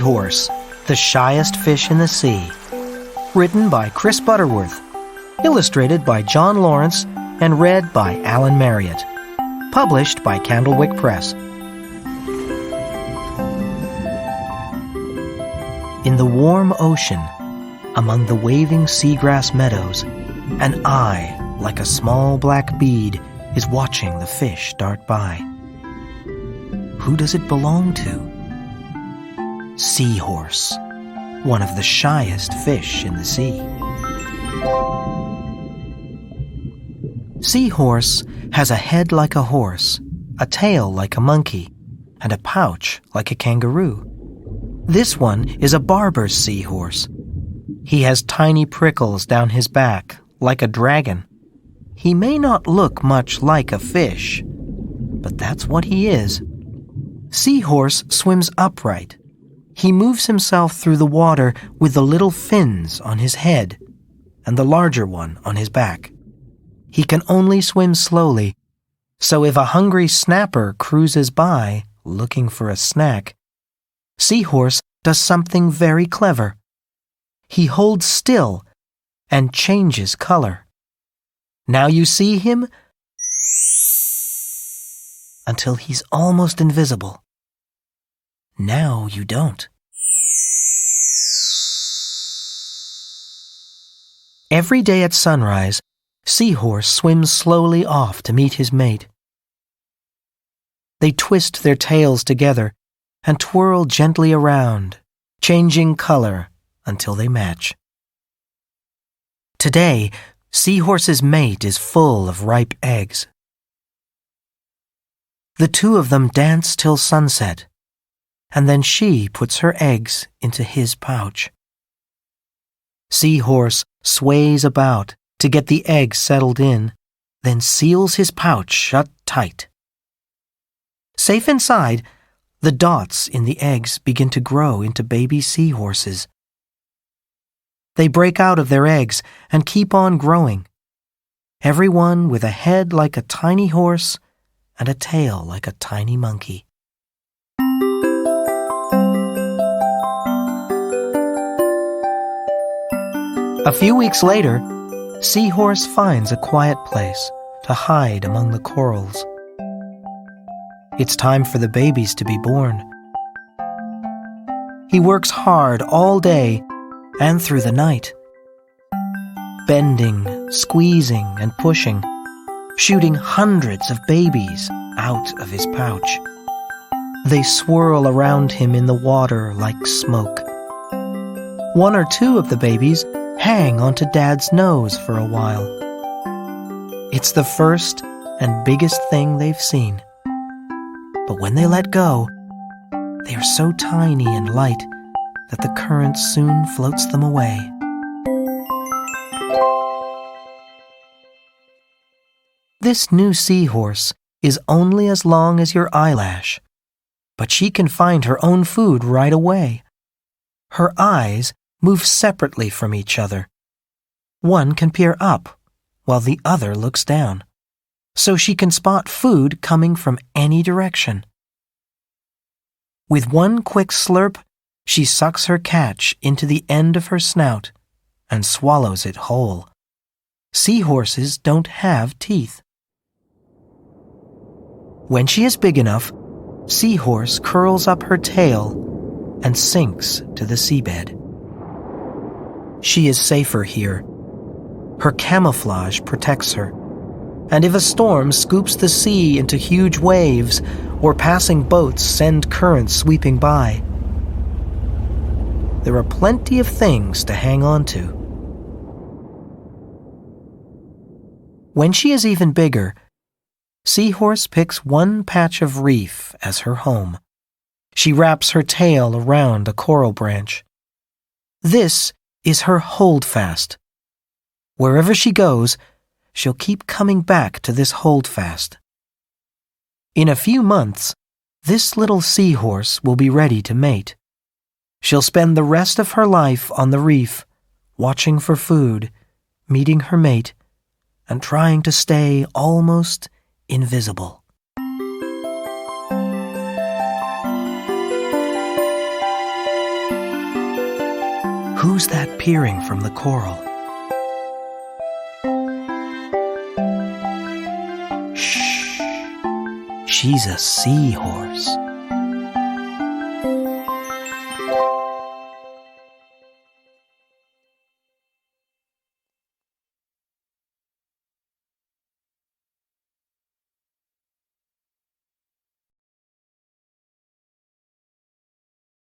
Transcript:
Seahorse, the shyest fish in the sea. Written by Chris Butterworth. Illustrated by John Lawrence and read by Alan Marriott. Published by Candlewick Press. In the warm ocean, among the waving seagrass meadows, an eye, like a small black bead, is watching the fish dart by. Who does it belong to? Seahorse, one of the shyest fish in the sea. Seahorse has a head like a horse, a tail like a monkey, and a pouch like a kangaroo. This one is a barber's seahorse. He has tiny prickles down his back, like a dragon. He may not look much like a fish, but that's what he is. Seahorse swims upright. He moves himself through the water with the little fins on his head and the larger one on his back. He can only swim slowly, so if a hungry snapper cruises by looking for a snack, Seahorse does something very clever. He holds still and changes color. Now you see him until he's almost invisible. Now you don't. Every day at sunrise, Seahorse swims slowly off to meet his mate. They twist their tails together and twirl gently around, changing color until they match. Today, Seahorse's mate is full of ripe eggs. The two of them dance till sunset, and then she puts her eggs into his pouch. Seahorse sways about to get the eggs settled in, then seals his pouch shut tight. Safe inside, the dots in the eggs begin to grow into baby seahorses. They break out of their eggs and keep on growing, every one with a head like a tiny horse and a tail like a tiny monkey. A few weeks later, Seahorse finds a quiet place to hide among the corals. It's time for the babies to be born. He works hard all day and through the night, bending, squeezing, and pushing, shooting hundreds of babies out of his pouch. They swirl around him in the water like smoke. One or two of the babies hang onto Dad's nose for a while. It's the first and biggest thing they've seen. But when they let go, they are so tiny and light that the current soon floats them away. This new seahorse is only as long as your eyelash, but she can find her own food right away. Her eyes move separately from each other. One can peer up, while the other looks down, so she can spot food coming from any direction. With one quick slurp, she sucks her catch into the end of her snout and swallows it whole. Seahorses don't have teeth. When she is big enough, Seahorse curls up her tail and sinks to the seabed. She is safer here. Her camouflage protects her, and if a storm scoops the sea into huge waves or passing boats send currents sweeping by, there are plenty of things to hang on to. When she is even bigger, Seahorse picks one patch of reef as her home. She wraps her tail around a coral branch. This is her holdfast. Wherever she goes, she'll keep coming back to this holdfast. In a few months, this little seahorse will be ready to mate. She'll spend the rest of her life on the reef, watching for food, meeting her mate, and trying to stay almost invisible. Who's that peering from the coral? Shh. She's a seahorse.